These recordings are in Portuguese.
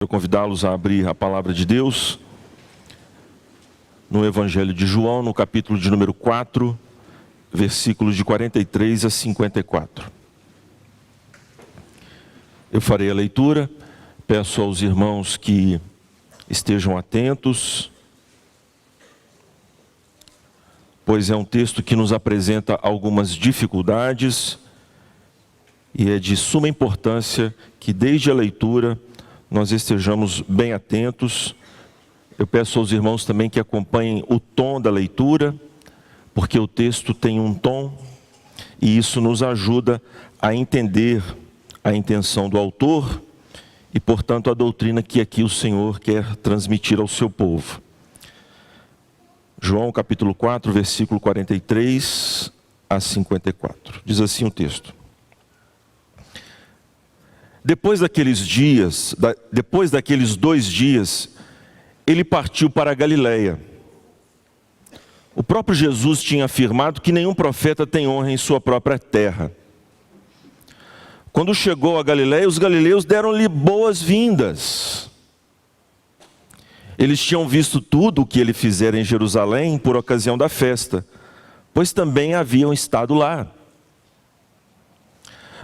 Quero convidá-los a abrir a palavra de Deus no Evangelho de João, no capítulo de número 4, versículos de 43 a 54. Eu farei a leitura, peço aos irmãos que estejam atentos, pois é um texto que nos apresenta algumas dificuldades e é de suma importância que desde a leitura nós estejamos bem atentos. Eu peço aos irmãos também que acompanhem o tom da leitura, porque o texto tem um tom e isso nos ajuda a entender a intenção do autor e, portanto, a doutrina que aqui o Senhor quer transmitir ao seu povo. João capítulo 4, versículo 43 a 54. Diz assim o texto. Depois daqueles 2 dias, ele partiu para a Galileia. O próprio Jesus tinha afirmado que nenhum profeta tem honra em sua própria terra. Quando chegou a Galileia, os galileus deram-lhe boas-vindas. Eles tinham visto tudo o que ele fizera em Jerusalém por ocasião da festa, pois também haviam estado lá.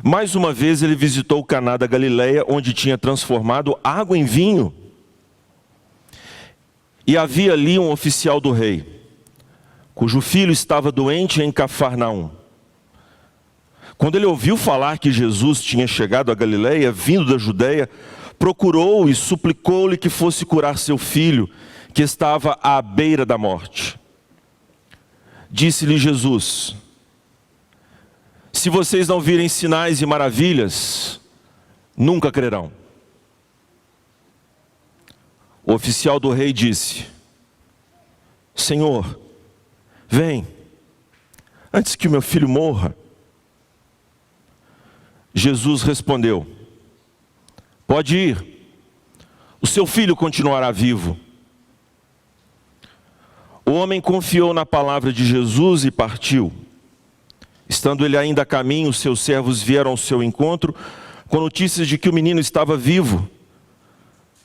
Mais uma vez ele visitou Caná da Galileia, onde tinha transformado água em vinho. E havia ali um oficial do rei, cujo filho estava doente em Cafarnaum. Quando ele ouviu falar que Jesus tinha chegado a Galileia, vindo da Judeia, procurou e suplicou-lhe que fosse curar seu filho, que estava à beira da morte. Disse-lhe Jesus: se vocês não virem sinais e maravilhas, nunca crerão. O oficial do rei disse: Senhor, vem, antes que o meu filho morra. Jesus respondeu: pode ir, o seu filho continuará vivo. O homem confiou na palavra de Jesus e partiu. Estando ele ainda a caminho, seus servos vieram ao seu encontro com notícias de que o menino estava vivo.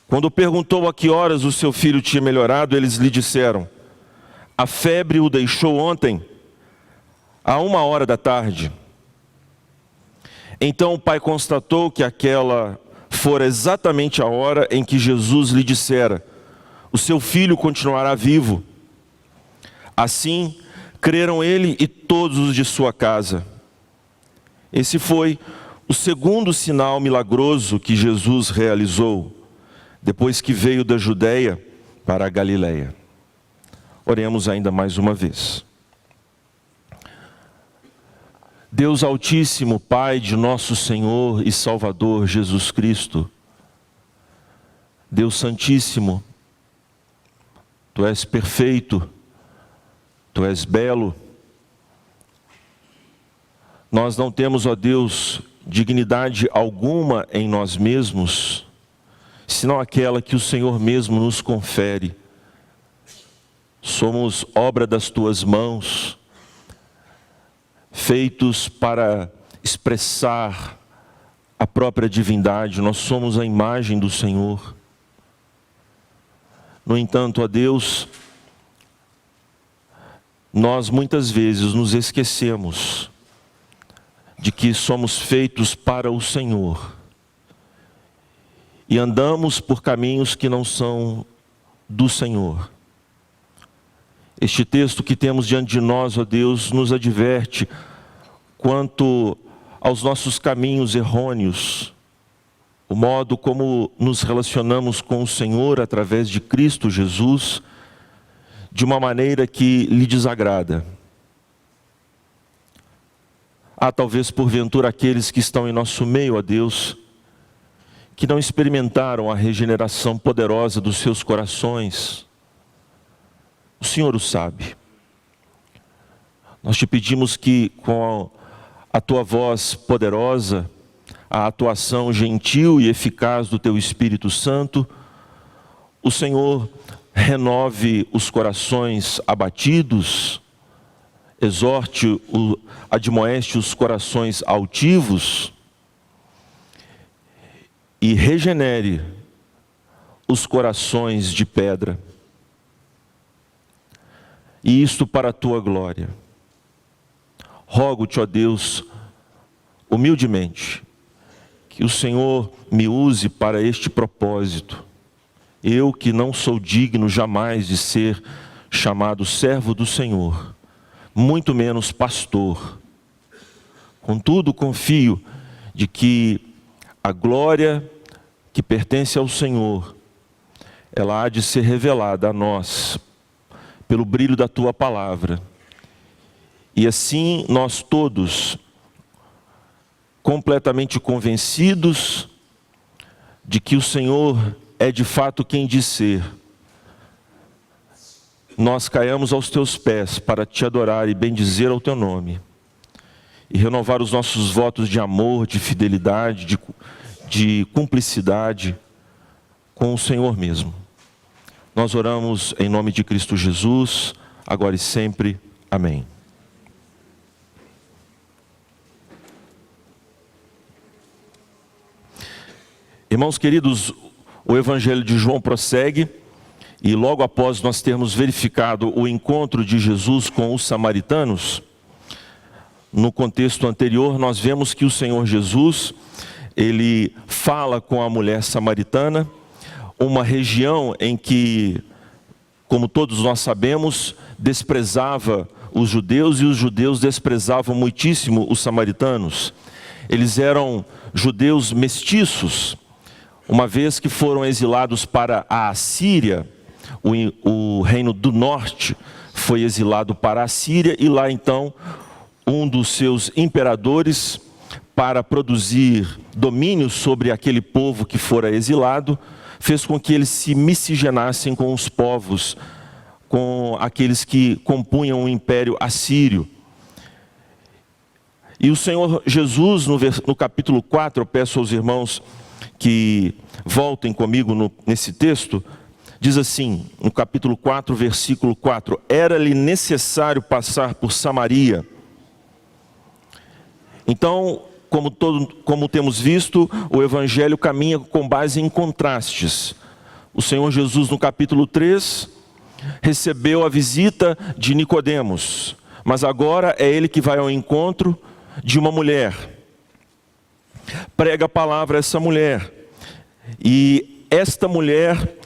Quando perguntou a que horas o seu filho tinha melhorado, eles lhe disseram: a febre o deixou ontem, à 1h da tarde. Então o pai constatou que aquela fora exatamente a hora em que Jesus lhe dissera: o seu filho continuará vivo. Assim, creram ele e todos os de sua casa. Esse foi o segundo sinal milagroso que Jesus realizou, depois que veio da Judeia para a Galileia. Oremos ainda mais uma vez. Deus Altíssimo, Pai de nosso Senhor e Salvador Jesus Cristo, Deus Santíssimo, Tu és perfeito, Tu és belo. Nós não temos, ó Deus, dignidade alguma em nós mesmos, senão aquela que o Senhor mesmo nos confere. Somos obra das Tuas mãos, feitos para expressar a própria divindade. Nós somos a imagem do Senhor. No entanto, ó Deus, nós muitas vezes nos esquecemos de que somos feitos para o Senhor e andamos por caminhos que não são do Senhor. Este texto que temos diante de nós, ó Deus, nos adverte quanto aos nossos caminhos errôneos, o modo como nos relacionamos com o Senhor através de Cristo Jesus, de uma maneira que lhe desagrada. Há talvez porventura aqueles que estão em nosso meio, ó Deus, que não experimentaram a regeneração poderosa dos seus corações. O Senhor o sabe. Nós te pedimos que com a Tua voz poderosa, a atuação gentil e eficaz do Teu Espírito Santo, o Senhor renove os corações abatidos, exorte, admoeste os corações altivos e regenere os corações de pedra. E isto para a tua glória. Rogo-te, ó Deus, humildemente, que o Senhor me use para este propósito. Eu que não sou digno jamais de ser chamado servo do Senhor, muito menos pastor. Contudo, confio de que a glória que pertence ao Senhor, ela há de ser revelada a nós, pelo brilho da tua palavra. E assim nós todos, completamente convencidos de que o Senhor é de fato quem diz ser, nós caiamos aos teus pés para te adorar e bendizer ao teu nome, e renovar os nossos votos de amor, de fidelidade, de cumplicidade com o Senhor mesmo. Nós oramos em nome de Cristo Jesus, agora e sempre. Amém. Irmãos queridos, o Evangelho de João prossegue, e logo após nós termos verificado o encontro de Jesus com os samaritanos, no contexto anterior nós vemos que o Senhor Jesus, ele fala com a mulher samaritana, uma região em que, como todos nós sabemos, desprezava os judeus, e os judeus desprezavam muitíssimo os samaritanos. Eles eram judeus mestiços, uma vez que foram exilados para a Assíria. O reino do norte foi exilado para a Síria, e lá então um dos seus imperadores, para produzir domínio sobre aquele povo que fora exilado, fez com que eles se miscigenassem com os povos, com aqueles que compunham o império assírio. E o Senhor Jesus, no capítulo 4, eu peço aos irmãos que voltem comigo nesse texto, diz assim, no capítulo 4, versículo 4: era-lhe necessário passar por Samaria. Então, como temos visto, o Evangelho caminha com base em contrastes. O Senhor Jesus, no capítulo 3, recebeu a visita de Nicodemos, mas agora é ele que vai ao encontro de uma mulher. Prega a palavra a essa mulher, e esta mulher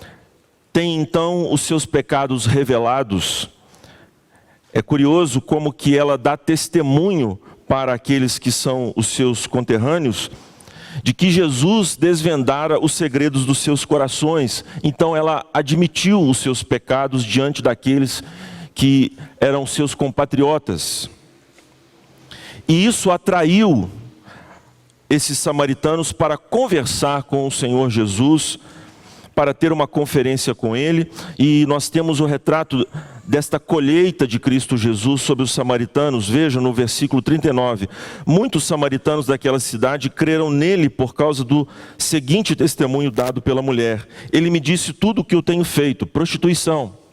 tem então os seus pecados revelados. É curioso como que ela dá testemunho para aqueles que são os seus conterrâneos, de que Jesus desvendara os segredos dos seus corações. Então ela admitiu os seus pecados diante daqueles que eram seus compatriotas. E isso atraiu esses samaritanos para conversar com o Senhor Jesus, para ter uma conferência com ele. E nós temos o retrato desta colheita de Cristo Jesus sobre os samaritanos. Veja no versículo 39, muitos samaritanos daquela cidade creram nele por causa do seguinte testemunho dado pela mulher: ele me disse tudo o que eu tenho feito, prostituição.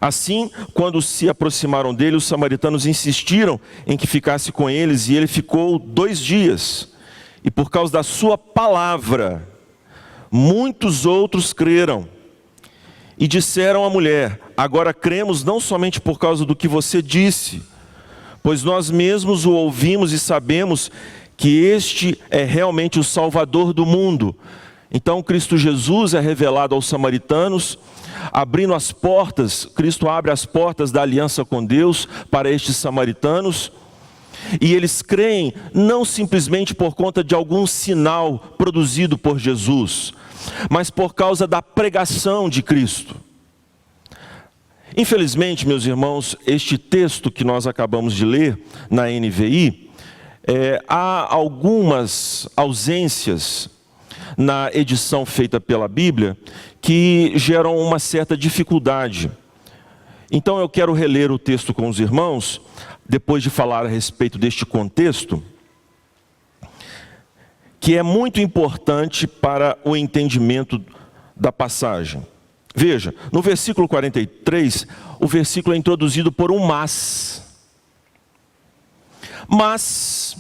Assim, quando se aproximaram dele, os samaritanos insistiram em que ficasse com eles, e ele ficou 2 dias. E por causa da sua palavra, muitos outros creram. E disseram à mulher: agora cremos não somente por causa do que você disse, pois nós mesmos o ouvimos e sabemos que este é realmente o Salvador do mundo. Então Cristo Jesus é revelado aos samaritanos, abrindo as portas. Cristo abre as portas da aliança com Deus para estes samaritanos, e eles creem não simplesmente por conta de algum sinal produzido por Jesus, mas por causa da pregação de Cristo. Infelizmente, meus irmãos, este texto que nós acabamos de ler na NVI, há algumas ausências na edição feita pela Bíblia que geram uma certa dificuldade. Então eu quero reler o texto com os irmãos, depois de falar a respeito deste contexto, que é muito importante para o entendimento da passagem. Veja, no versículo 43, o versículo é introduzido por um mas. Mas,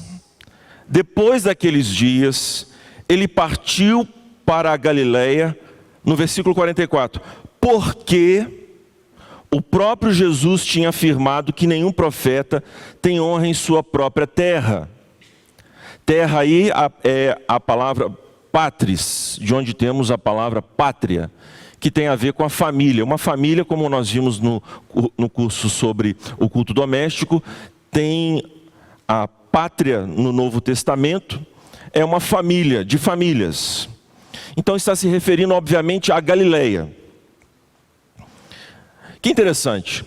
depois daqueles dias, ele partiu para a Galileia, no versículo 44, porque o próprio Jesus tinha afirmado que nenhum profeta tem honra em sua própria terra. Terra aí é a palavra patris, de onde temos a palavra pátria, que tem a ver com a família. Uma família, como nós vimos no curso sobre o culto doméstico, tem a pátria no Novo Testamento, é uma família de famílias. Então está se referindo, obviamente, à Galileia. Que interessante.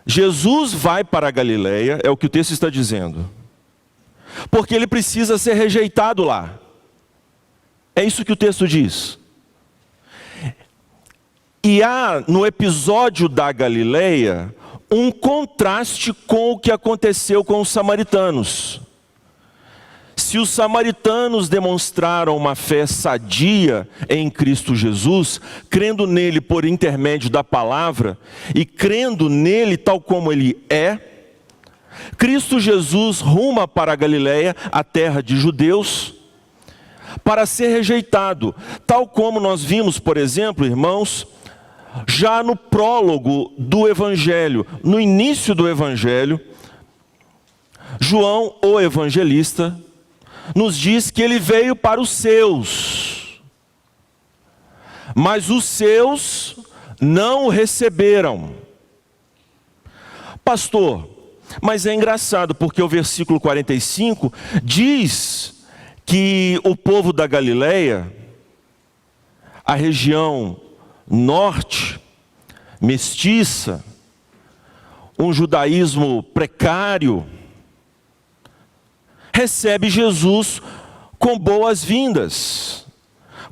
Jesus vai para a Galileia, é o que o texto está dizendo, porque ele precisa ser rejeitado lá. É isso que o texto diz. E há no episódio da Galileia um contraste com o que aconteceu com os samaritanos. Se os samaritanos demonstraram uma fé sadia em Cristo Jesus, crendo nele por intermédio da palavra e crendo nele tal como ele é, Cristo Jesus ruma para a Galileia, a terra de judeus, para ser rejeitado, tal como nós vimos, por exemplo, irmãos, já no prólogo do Evangelho, no início do Evangelho, João, o evangelista, nos diz que ele veio para os seus, mas os seus não o receberam. Pastor, mas é engraçado, porque o versículo 45 diz que o povo da Galileia, a região norte, mestiça, um judaísmo precário, recebe Jesus com boas-vindas.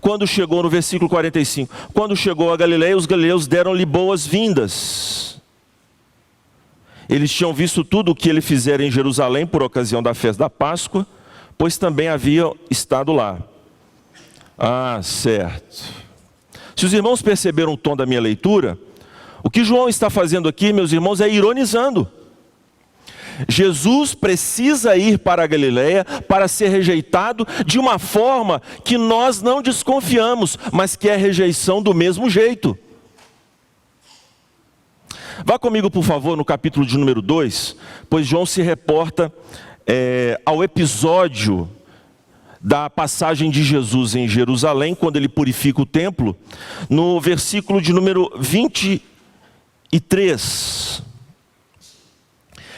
Quando chegou no versículo 45, quando chegou a Galileia, os galileus deram-lhe boas-vindas. Eles tinham visto tudo o que ele fizera em Jerusalém por ocasião da festa da Páscoa, pois também havia estado lá. Ah, certo. Se os irmãos perceberam o tom da minha leitura, o que João está fazendo aqui, meus irmãos, é ironizando. Jesus precisa ir para a Galileia para ser rejeitado de uma forma que nós não desconfiamos, mas que é rejeição do mesmo jeito. Vá comigo, por favor, no capítulo de número 2, pois João se reporta ao episódio da passagem de Jesus em Jerusalém, quando ele purifica o templo, no versículo de número 23.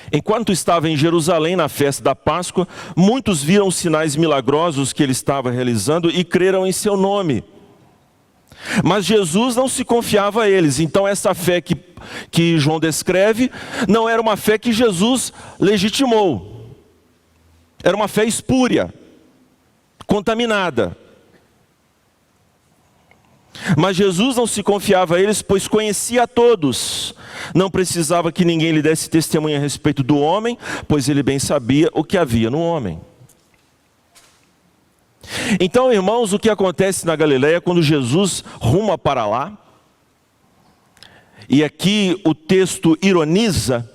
Enquanto estava em Jerusalém na festa da Páscoa, muitos viram os sinais milagrosos que ele estava realizando e creram em seu nome. Mas Jesus não se confiava a eles. Então essa fé que João descreve não era uma fé que Jesus legitimou. Era uma fé espúria, contaminada. Mas Jesus não se confiava a eles, pois conhecia a todos. Não precisava que ninguém lhe desse testemunho a respeito do homem, pois ele bem sabia o que havia no homem. Então, irmãos, o que acontece na Galileia quando Jesus ruma para lá, e aqui o texto ironiza,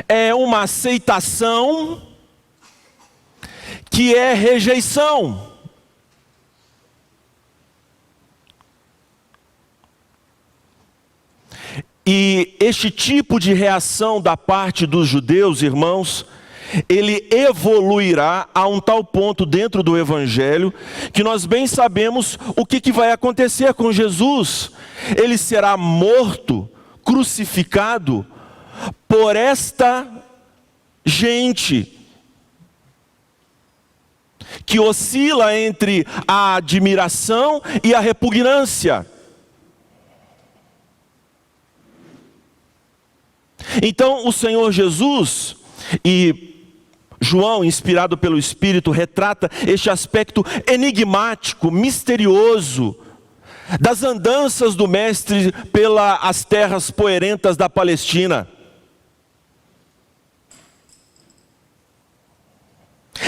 é uma aceitação que é rejeição. E este tipo de reação da parte dos judeus, irmãos, ele evoluirá a um tal ponto dentro do Evangelho, que nós bem sabemos o que vai acontecer com Jesus. Ele será morto, crucificado, por esta gente, que oscila entre a admiração e a repugnância. Então o Senhor Jesus, e João, inspirado pelo Espírito, retrata este aspecto enigmático, misterioso, das andanças do Mestre pelas terras poerentas da Palestina.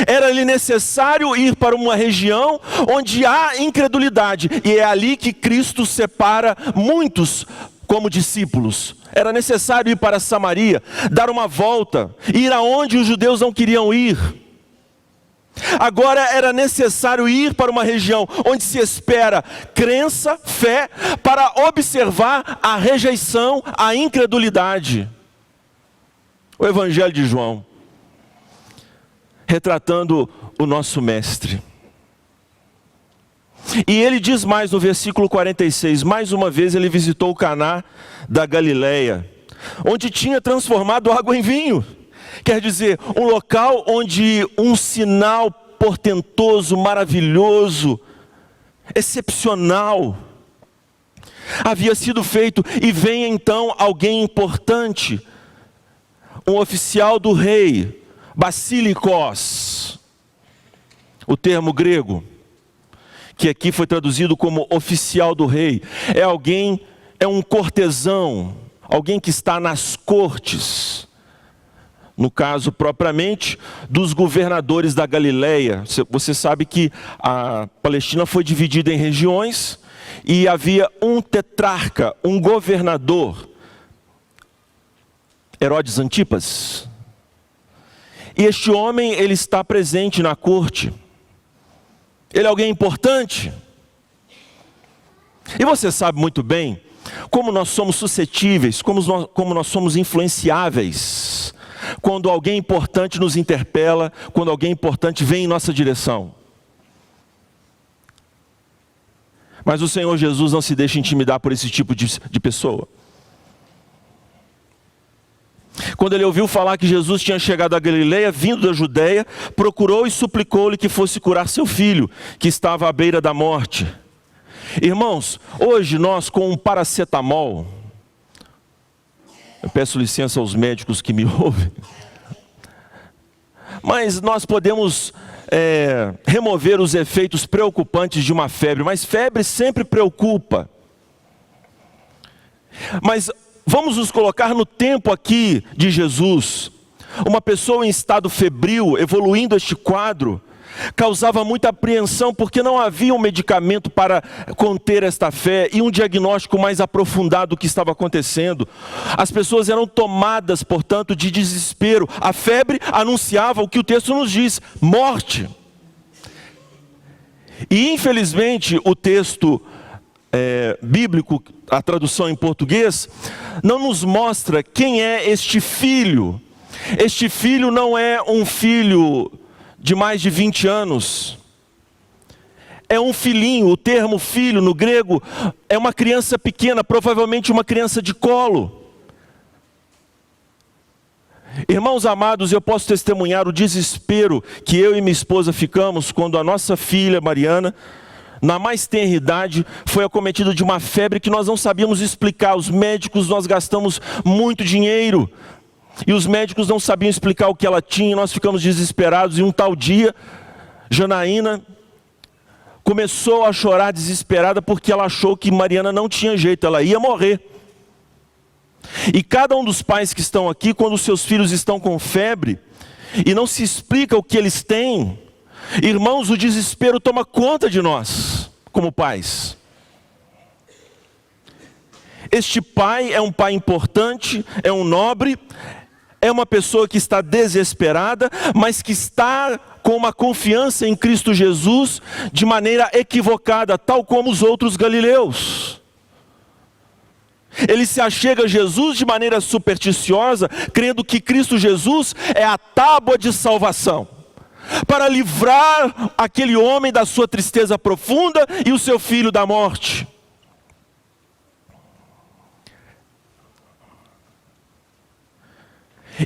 Era-lhe necessário ir para uma região onde há incredulidade, e é ali que Cristo separa muitos como discípulos. Era necessário ir para Samaria, dar uma volta, ir aonde os judeus não queriam ir. Agora era necessário ir para uma região onde se espera crença, fé, para observar a rejeição, a incredulidade. O Evangelho de João, retratando o nosso mestre. E ele diz mais no versículo 46, mais uma vez ele visitou Caná da Galileia, onde tinha transformado água em vinho. Quer dizer, um local onde um sinal portentoso, maravilhoso, excepcional, havia sido feito. E vem então alguém importante, um oficial do rei, Basílicos, o termo grego, que aqui foi traduzido como oficial do rei, é alguém, é um cortesão, alguém que está nas cortes, no caso propriamente dos governadores da Galileia. Você sabe que a Palestina foi dividida em regiões e havia um tetrarca, um governador, Herodes Antipas. E este homem, ele está presente na corte. Ele é alguém importante. E você sabe muito bem como nós somos suscetíveis, como nós somos influenciáveis, quando alguém importante nos interpela, quando alguém importante vem em nossa direção. Mas o Senhor Jesus não se deixa intimidar por esse tipo de pessoa. Quando ele ouviu falar que Jesus tinha chegado a Galileia, vindo da Judeia, procurou e suplicou-lhe que fosse curar seu filho, que estava à beira da morte. Irmãos, hoje nós com um paracetamol, eu peço licença aos médicos que me ouvem, mas nós podemos remover os efeitos preocupantes de uma febre, mas febre sempre preocupa. Mas vamos nos colocar no tempo aqui de Jesus. Uma pessoa em estado febril, evoluindo este quadro, causava muita apreensão, porque não havia um medicamento para conter esta fé e um diagnóstico mais aprofundado do que estava acontecendo. As pessoas eram tomadas, portanto, de desespero. A febre anunciava o que o texto nos diz: morte. E infelizmente o texto bíblico, a tradução em português, não nos mostra quem é este filho. Este filho não é um filho de mais de 20 anos. É um filhinho. O termo filho no grego é uma criança pequena, provavelmente uma criança de colo. Irmãos amados, eu posso testemunhar o desespero que eu e minha esposa ficamos quando a nossa filha Mariana, na mais tenra idade, foi acometida de uma febre que nós não sabíamos explicar. Os médicos, nós gastamos muito dinheiro, e os médicos não sabiam explicar o que ela tinha, e nós ficamos desesperados. E um tal dia, Janaína começou a chorar desesperada, porque ela achou que Mariana não tinha jeito, ela ia morrer. E cada um dos pais que estão aqui, quando os seus filhos estão com febre, e não se explica o que eles têm, irmãos, o desespero toma conta de nós, como pais. Este pai é um pai importante, é um nobre, é uma pessoa que está desesperada, mas que está com uma confiança em Cristo Jesus de maneira equivocada, tal como os outros galileus. Ele se achega a Jesus de maneira supersticiosa, crendo que Cristo Jesus é a tábua de salvação, para livrar aquele homem da sua tristeza profunda e o seu filho da morte.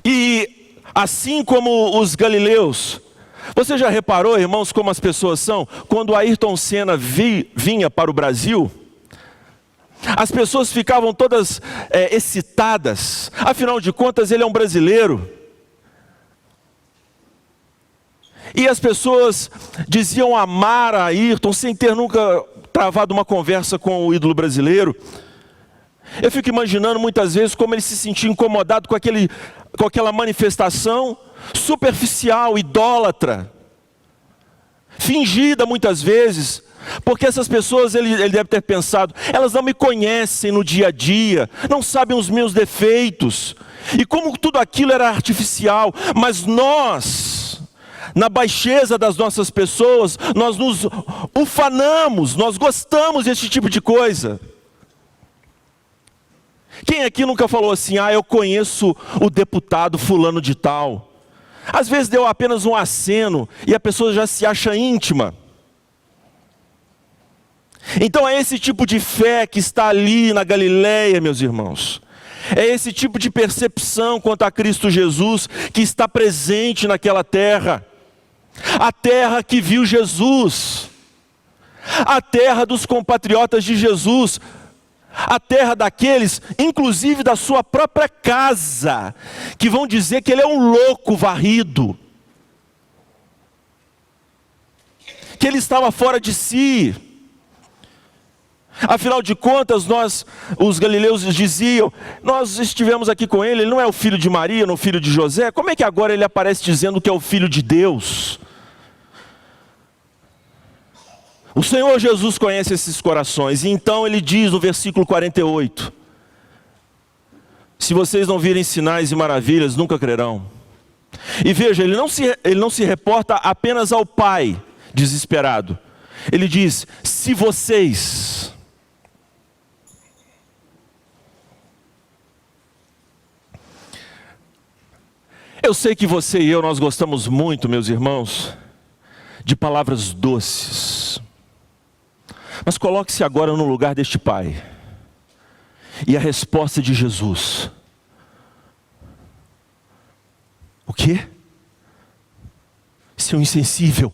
E assim como os galileus, você já reparou, irmãos, como as pessoas são? Quando Ayrton Senna vinha para o Brasil, as pessoas ficavam todas excitadas. Afinal de contas, ele é um brasileiro. E as pessoas diziam amar a Ayrton sem ter nunca travado uma conversa com o ídolo brasileiro. Eu fico imaginando muitas vezes como ele se sentia incomodado com aquela manifestação superficial, idólatra, fingida muitas vezes, porque essas pessoas, ele deve ter pensado, elas não me conhecem no dia a dia, não sabem os meus defeitos, e como tudo aquilo era artificial. Mas nós, na baixeza das nossas pessoas, nós nos ufanamos, nós gostamos desse tipo de coisa. Quem aqui nunca falou assim: ah, eu conheço o deputado fulano de tal? Às vezes deu apenas um aceno e a pessoa já se acha íntima. Então é esse tipo de fé que está ali na Galileia, meus irmãos. É esse tipo de percepção quanto a Cristo Jesus que está presente naquela terra. A terra que viu Jesus. A terra dos compatriotas de Jesus. A terra daqueles, inclusive da sua própria casa, que vão dizer que ele é um louco varrido. Que ele estava fora de si. Afinal de contas, os galileus diziam: nós estivemos aqui com ele não é o filho de Maria, não é o filho de José, como é que agora ele aparece dizendo que é o filho de Deus? O Senhor Jesus conhece esses corações, e então ele diz no versículo 48, se vocês não virem sinais e maravilhas, nunca crerão. E veja, ele não se reporta apenas ao pai desesperado, ele diz: se vocês... Eu sei que você e eu, nós gostamos muito, meus irmãos, de palavras doces. Mas coloque-se agora no lugar deste pai. E a resposta de Jesus. O quê? Seu insensível.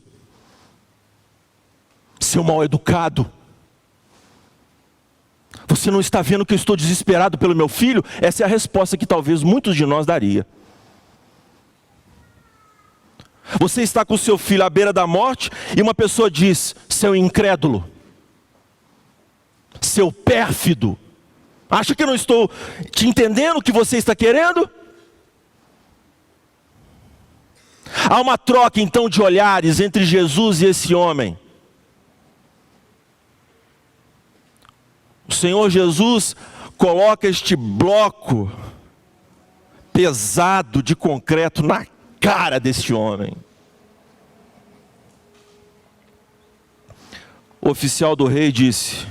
Seu mal educado. Você não está vendo que eu estou desesperado pelo meu filho? Essa é a resposta que talvez muitos de nós daria. Você está com o seu filho à beira da morte e uma pessoa diz: seu incrédulo, seu pérfido, acha que eu não estou te entendendo o que você está querendo? Há uma troca então de olhares entre Jesus e esse homem. O Senhor Jesus coloca este bloco pesado de concreto na cara desse homem. O oficial do rei disse: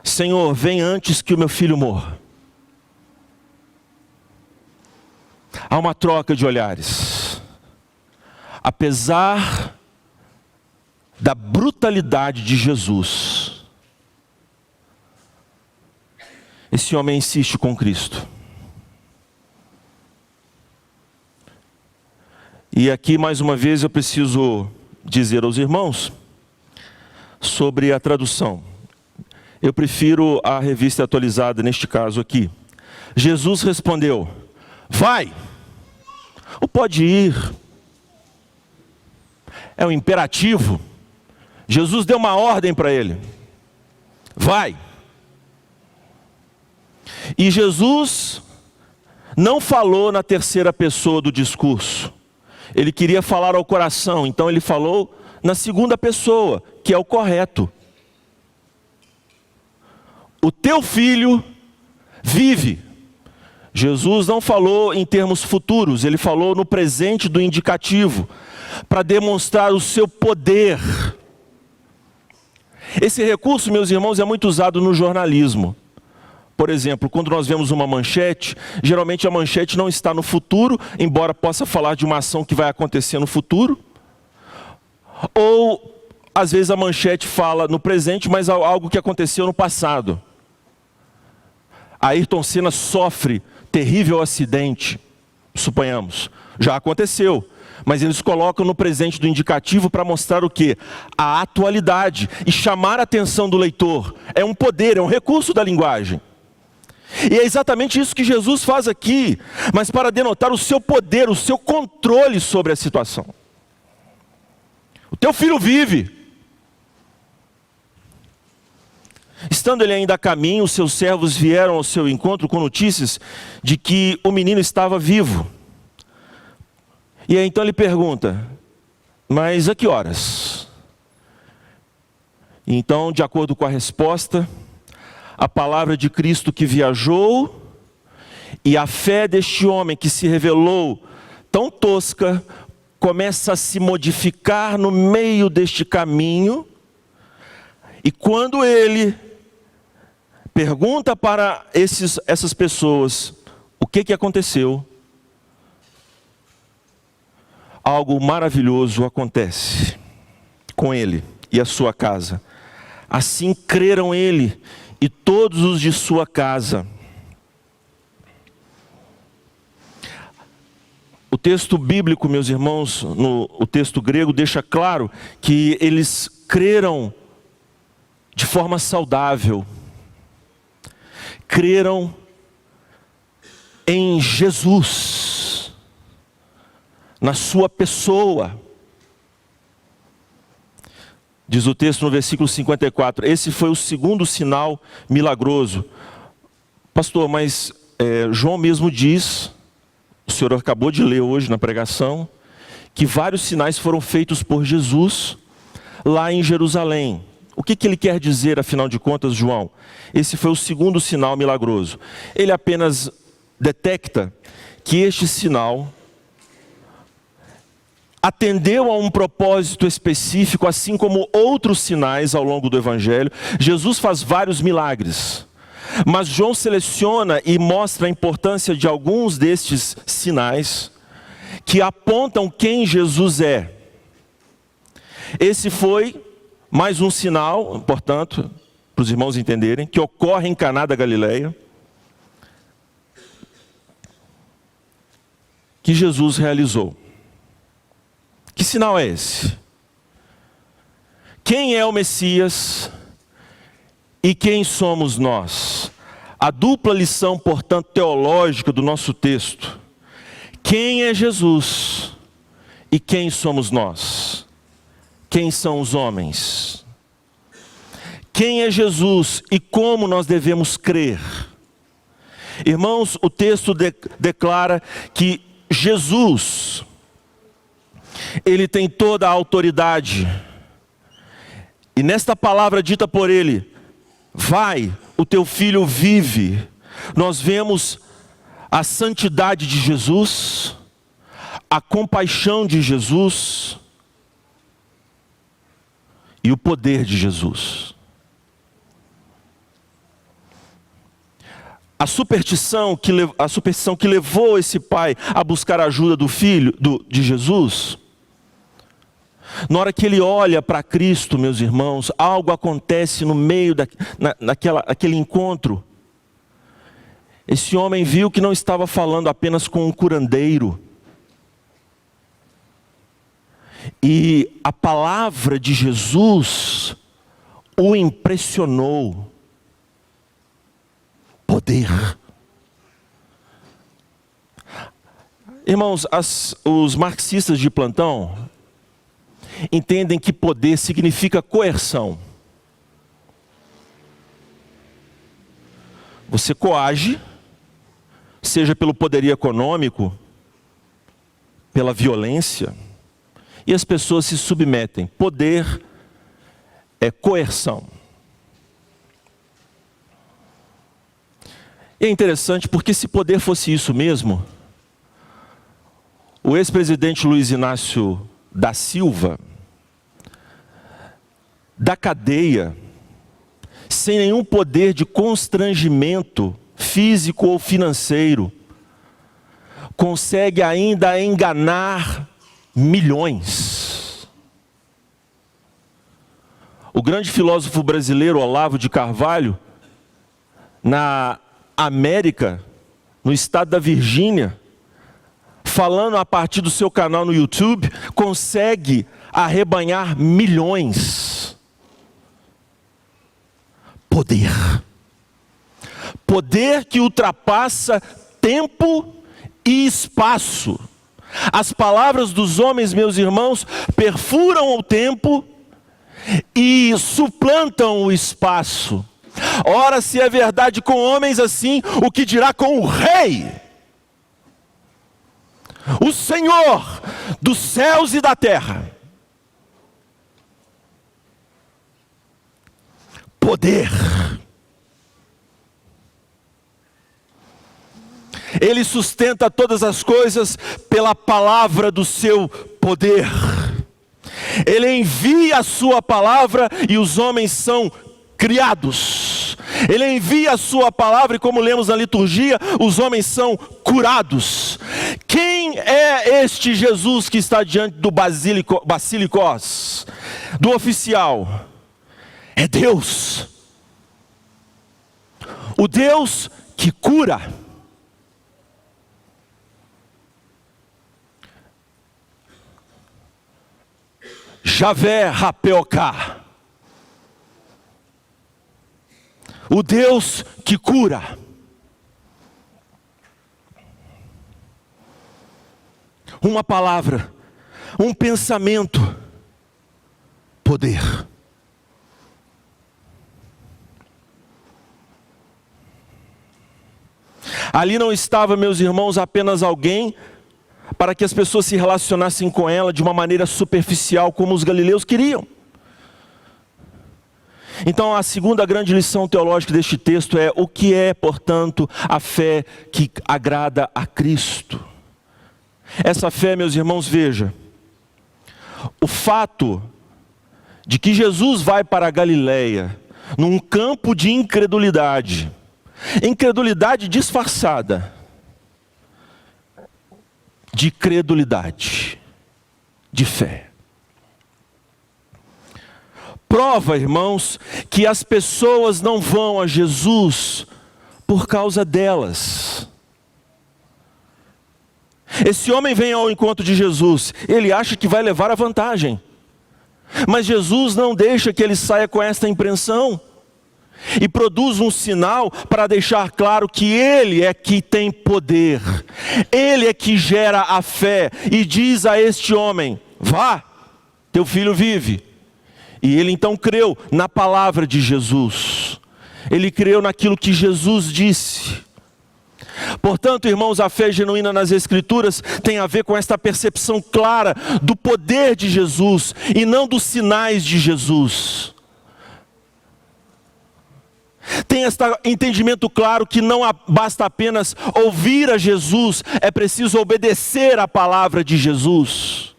Senhor, vem antes que o meu filho morra. Há uma troca de olhares. Apesar da brutalidade de Jesus, esse homem insiste com Cristo. E aqui mais uma vez eu preciso dizer aos irmãos sobre a tradução. Eu prefiro a revista atualizada neste caso aqui. Jesus respondeu: vai, ou pode ir. É um imperativo. Jesus deu uma ordem para ele: vai. E Jesus não falou na terceira pessoa do discurso. Ele queria falar ao coração, então ele falou na segunda pessoa, que é o correto. O teu filho vive. Jesus não falou em termos futuros, ele falou no presente do indicativo, para demonstrar o seu poder. Esse recurso, meus irmãos, é muito usado no jornalismo. Por exemplo, quando nós vemos uma manchete, geralmente a manchete não está no futuro, embora possa falar de uma ação que vai acontecer no futuro. Ou, às vezes a manchete fala no presente, mas algo que aconteceu no passado. Ayrton Senna sofre terrível acidente, suponhamos. Já aconteceu, mas eles colocam no presente do indicativo para mostrar o quê? A atualidade e chamar a atenção do leitor. É um poder, é um recurso da linguagem. E é exatamente isso que Jesus faz aqui, mas para denotar o seu poder, o seu controle sobre a situação. O teu filho vive. Estando ele ainda a caminho, os seus servos vieram ao seu encontro com notícias de que o menino estava vivo. E aí então ele pergunta: mas a que horas? E então, de acordo com a resposta, a palavra de Cristo que viajou e a fé deste homem que se revelou tão tosca, começa a se modificar no meio deste caminho, e quando ele pergunta para essas pessoas o que aconteceu, algo maravilhoso acontece com ele e a sua casa. Assim creram ele e todos os de sua casa. O texto bíblico, meus irmãos, o texto grego deixa claro que eles creram de forma saudável. Creram em Jesus, na sua pessoa. Diz o texto no versículo 54, esse foi o segundo sinal milagroso. Pastor, mas João mesmo diz, o senhor acabou de ler hoje na pregação, que vários sinais foram feitos por Jesus lá em Jerusalém. O que ele quer dizer, afinal de contas, João? Esse foi o segundo sinal milagroso. Ele apenas detecta que este sinal atendeu a um propósito específico, assim como outros sinais ao longo do Evangelho. Jesus faz vários milagres, mas João seleciona e mostra a importância de alguns destes sinais que apontam quem Jesus é. Esse foi mais um sinal, portanto, para os irmãos entenderem, que ocorre em Caná da Galileia, que Jesus realizou. Que sinal é esse? Quem é o Messias e quem somos nós? A dupla lição, portanto, teológica do nosso texto. Quem é Jesus e quem somos nós? Quem são os homens? Quem é Jesus e como nós devemos crer? Irmãos, o texto declara que Jesus, ele tem toda a autoridade. E nesta palavra dita por ele, vai, o teu filho vive. Nós vemos a santidade de Jesus, a compaixão de Jesus e o poder de Jesus. A superstição que levou esse pai a buscar a ajuda do filho de Jesus, na hora que ele olha para Cristo, meus irmãos, algo acontece no meio daquele encontro. Esse homem viu que não estava falando apenas com um curandeiro. E a palavra de Jesus o impressionou. Poder. Irmãos, os marxistas de plantão entendem que poder significa coerção. Você coage, seja pelo poderio econômico, pela violência, e as pessoas se submetem. Poder é coerção. E é interessante porque se poder fosse isso mesmo, o ex-presidente Luiz Inácio da Silva, da cadeia, sem nenhum poder de constrangimento físico ou financeiro, consegue ainda enganar milhões. O grande filósofo brasileiro Olavo de Carvalho, na América, no estado da Virgínia, falando a partir do seu canal no YouTube, consegue arrebanhar milhões. Poder. Poder que ultrapassa tempo e espaço. As palavras dos homens, meus irmãos, perfuram o tempo e suplantam o espaço. Ora, se é verdade com homens assim, o que dirá com o Rei? O Senhor dos céus e da terra. Poder. Ele sustenta todas as coisas pela palavra do seu poder. Ele envia a sua palavra e os homens são criados. Ele envia a sua palavra e, como lemos na liturgia, os homens são curados. Quem é este Jesus que está diante do basilicós, do oficial? É Deus. O Deus que cura. Javé Rapeocá. O Deus que cura. Uma palavra, um pensamento, poder. Ali não estava, meus irmãos, apenas alguém para que as pessoas se relacionassem com ela de uma maneira superficial, como os galileus queriam. Então, a segunda grande lição teológica deste texto é: o que é, portanto, a fé que agrada a Cristo? Essa fé, meus irmãos, veja, o fato de que Jesus vai para a Galileia, num campo de incredulidade, incredulidade disfarçada, de credulidade, de fé. Prova, irmãos, que as pessoas não vão a Jesus por causa delas. Esse homem vem ao encontro de Jesus, ele acha que vai levar a vantagem. Mas Jesus não deixa que ele saia com esta impressão. E produz um sinal para deixar claro que Ele é que tem poder. Ele é que gera a fé. E diz a este homem: vá, teu filho vive. E ele então creu na palavra de Jesus. Ele creu naquilo que Jesus disse. Portanto, irmãos, a fé genuína nas Escrituras tem a ver com esta percepção clara do poder de Jesus e não dos sinais de Jesus. Tem este entendimento claro que não basta apenas ouvir a Jesus, é preciso obedecer à palavra de Jesus.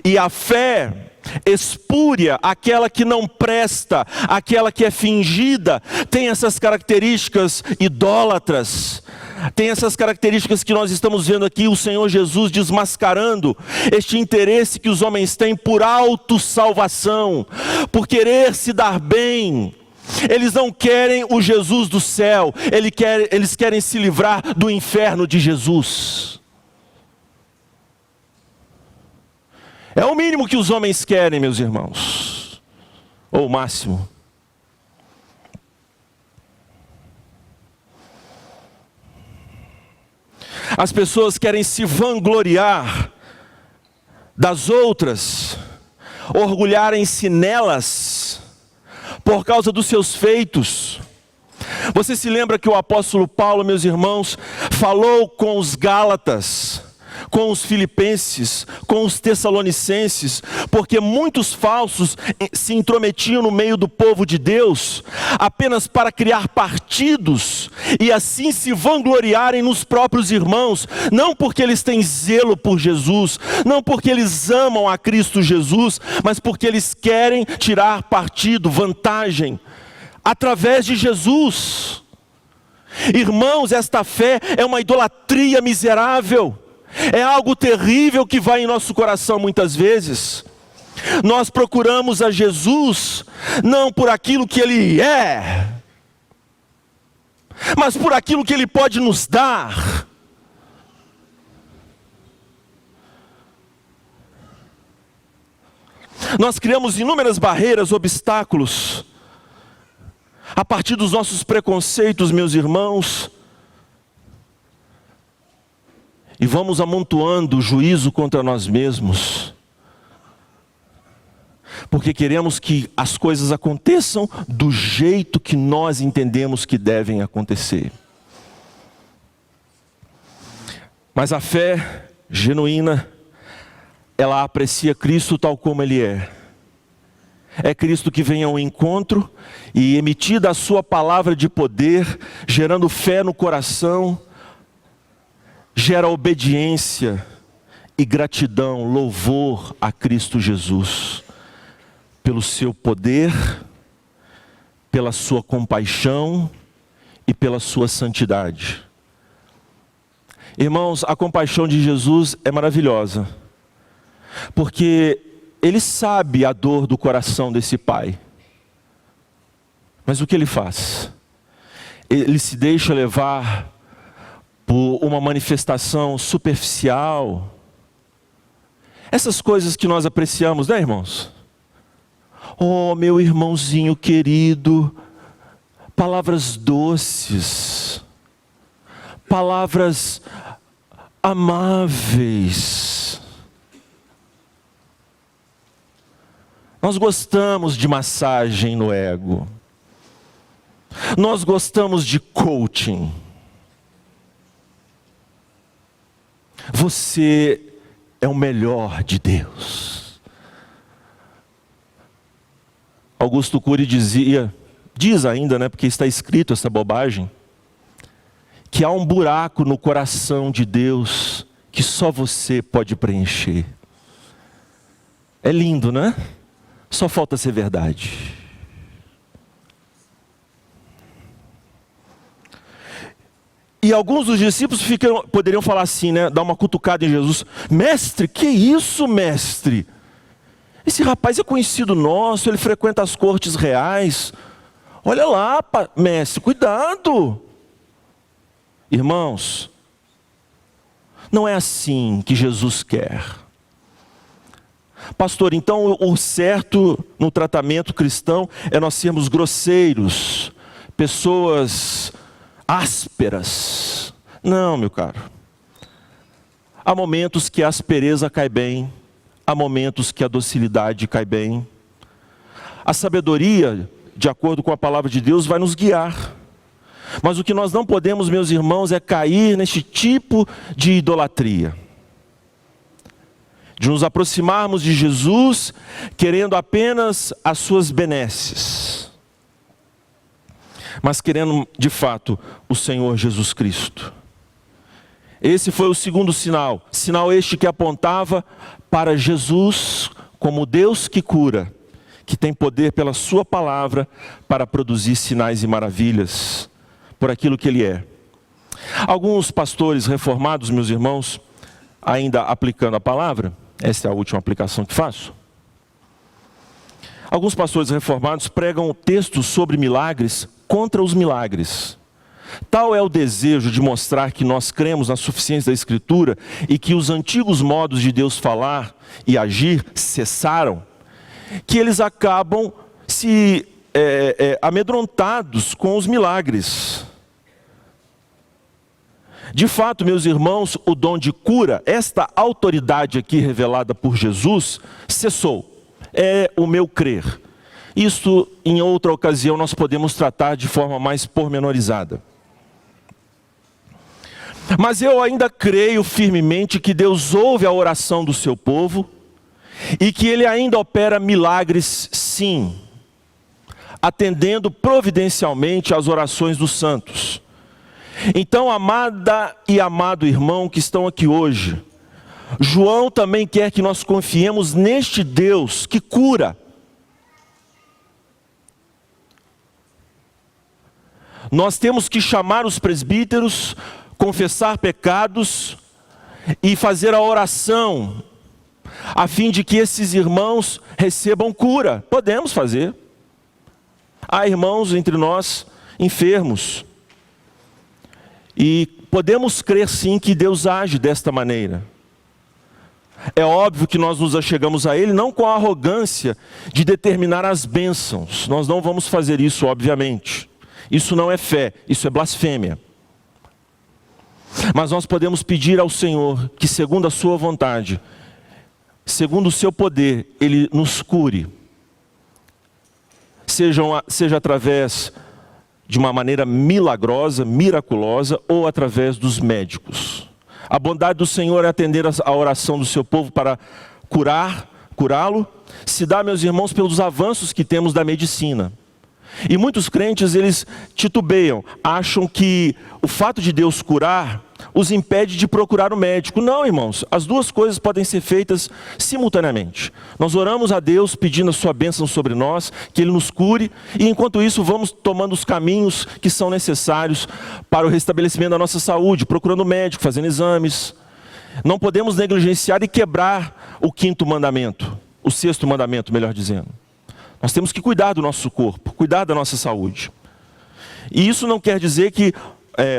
E a fé espúria, aquela que não presta, aquela que é fingida, tem essas características idólatras, tem essas características que nós estamos vendo aqui, o Senhor Jesus desmascarando este interesse que os homens têm por autossalvação, por querer se dar bem. Eles não querem o Jesus do céu, eles querem se livrar do inferno de Jesus. É o mínimo que os homens querem, meus irmãos, ou o máximo. As pessoas querem se vangloriar das outras, orgulharem-se nelas, por causa dos seus feitos. Você se lembra que o apóstolo Paulo, meus irmãos, falou com os Gálatas, com os Filipenses, com os Tessalonicenses, porque muitos falsos se intrometiam no meio do povo de Deus, apenas para criar partidos, e assim se vangloriarem nos próprios irmãos, não porque eles têm zelo por Jesus, não porque eles amam a Cristo Jesus, mas porque eles querem tirar partido, vantagem, através de Jesus. Irmãos, esta fé é uma idolatria miserável. É algo terrível que vai em nosso coração muitas vezes. Nós procuramos a Jesus não por aquilo que Ele é, mas por aquilo que Ele pode nos dar. Nós criamos inúmeras barreiras, obstáculos, a partir dos nossos preconceitos, meus irmãos, e vamos amontoando o juízo contra nós mesmos, porque queremos que as coisas aconteçam do jeito que nós entendemos que devem acontecer. Mas a fé genuína, ela aprecia Cristo tal como Ele é. É Cristo que vem ao encontro e, emitida a sua palavra de poder, gerando fé no coração, gera obediência e gratidão, louvor a Cristo Jesus, pelo seu poder, pela sua compaixão e pela sua santidade. Irmãos, a compaixão de Jesus é maravilhosa, porque Ele sabe a dor do coração desse pai. Mas o que Ele faz? Ele se deixa levar por uma manifestação superficial. Essas coisas que nós apreciamos, né, irmãos? Oh, meu irmãozinho querido, palavras doces, palavras amáveis. Nós gostamos de massagem no ego. Nós gostamos de coaching. Você é o melhor de Deus. Augusto Cury diz ainda, né, porque está escrito essa bobagem, que há um buraco no coração de Deus que só você pode preencher. É lindo, né? Só falta ser verdade. E alguns dos discípulos poderiam falar assim, né? Dar uma cutucada em Jesus. Mestre, que isso, mestre? Esse rapaz é conhecido nosso, ele frequenta as cortes reais. Olha lá, mestre, cuidado. Irmãos, não é assim que Jesus quer. Pastor, então o certo no tratamento cristão é nós sermos grosseiros, pessoas ásperas. Não, meu caro. Há momentos que a aspereza cai bem, há momentos que a docilidade cai bem. A sabedoria, de acordo com a palavra de Deus, vai nos guiar. Mas o que nós não podemos, meus irmãos, é cair neste tipo de idolatria. De nos aproximarmos de Jesus, querendo apenas as suas benesses, mas querendo, de fato, o Senhor Jesus Cristo. Esse foi o segundo sinal. Sinal este que apontava para Jesus como Deus que cura, que tem poder pela sua palavra para produzir sinais e maravilhas, por aquilo que Ele é. Alguns pastores reformados, meus irmãos, ainda aplicando a palavra, essa é a última aplicação que faço. Alguns pastores reformados pregam textos sobre milagres contra os milagres. Tal é o desejo de mostrar que nós cremos na suficiência da Escritura e que os antigos modos de Deus falar e agir cessaram, que eles acabam se amedrontados com os milagres. De fato, meus irmãos, o dom de cura, esta autoridade aqui revelada por Jesus, cessou. É o meu crer. Isto, em outra ocasião, nós podemos tratar de forma mais pormenorizada. Mas eu ainda creio firmemente que Deus ouve a oração do seu povo e que Ele ainda opera milagres, sim, atendendo providencialmente às orações dos santos. Então, amada e amado irmão que estão aqui hoje, João também quer que nós confiemos neste Deus que cura. Nós temos que chamar os presbíteros, confessar pecados e fazer a oração, a fim de que esses irmãos recebam cura. Podemos fazer. Há irmãos entre nós enfermos. E podemos crer sim que Deus age desta maneira. É óbvio que nós nos achegamos a Ele não com a arrogância de determinar as bênçãos. Nós não vamos fazer isso, obviamente. Isso não é fé, isso é blasfêmia. Mas nós podemos pedir ao Senhor que, segundo a sua vontade, segundo o seu poder, Ele nos cure. Seja através de uma maneira milagrosa, miraculosa, ou através dos médicos. A bondade do Senhor é atender a oração do seu povo para curá-lo. Se dá, meus irmãos, pelos avanços que temos da medicina. E muitos crentes, eles titubeiam, acham que o fato de Deus curar os impede de procurar o médico. Não, irmãos, as duas coisas podem ser feitas simultaneamente. Nós oramos a Deus pedindo a sua bênção sobre nós, que Ele nos cure, e enquanto isso vamos tomando os caminhos que são necessários para o restabelecimento da nossa saúde, procurando o médico, fazendo exames. Não podemos negligenciar e quebrar o quinto mandamento, o sexto mandamento, melhor dizendo. Nós temos que cuidar do nosso corpo, cuidar da nossa saúde. E isso não quer dizer que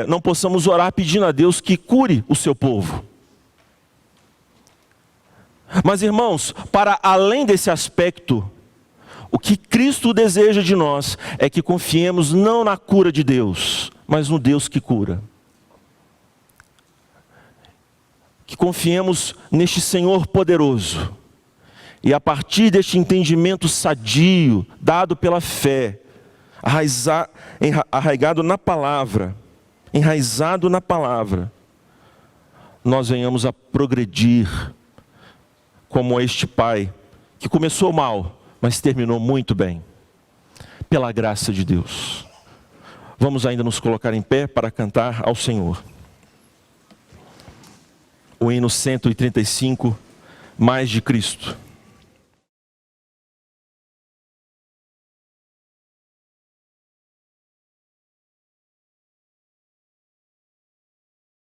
não possamos orar pedindo a Deus que cure o seu povo. Mas, irmãos, para além desse aspecto, o que Cristo deseja de nós é que confiemos não na cura de Deus, mas no Deus que cura. Que confiemos neste Senhor poderoso. E a partir deste entendimento sadio, dado pela fé, arraigado na palavra, enraizado na palavra, nós venhamos a progredir como este pai, que começou mal, mas terminou muito bem, pela graça de Deus. Vamos ainda nos colocar em pé para cantar ao Senhor. O hino 135, Mais de Cristo.